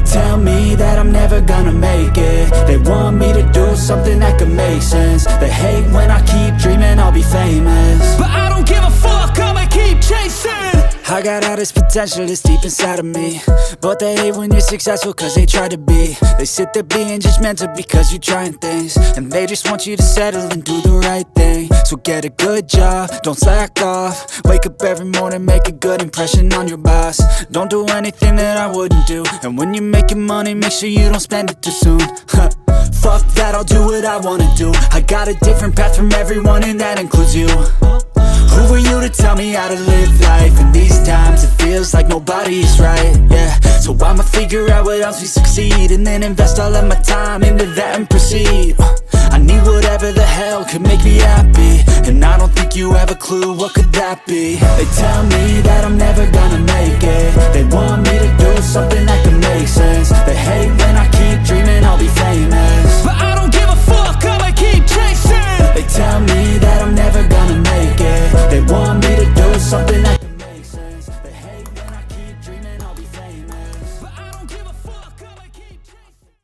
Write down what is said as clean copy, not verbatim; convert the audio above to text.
tell me that I'm never gonna make it. They want me to do something that could make sense. They hate when I keep dreaming I'll be famous, but I don't give a fuck, I'ma keep chasing. I got all this potential that's deep inside of me, but they hate when you're successful cause they try to be. They sit there being judgmental because you're trying things, and they just want you to settle and do the right thing. So get a good job, don't slack off. Wake up every morning, make a good impression on your boss. Don't do anything that I wouldn't do, and when you're making money, make sure you don't spend it too soon. Fuck that, I'll do what I wanna do. I got a different path from everyone, and that includes you. Who are you to tell me how to live life? In these times it feels like nobody's right, yeah. So I'ma figure out what else we succeed, and then invest all of my time into that and proceed. I need whatever the hell could make me happy, and I don't think you have a clue what could that be. They tell me that I'm never gonna make it. They want me to do something that could make sense.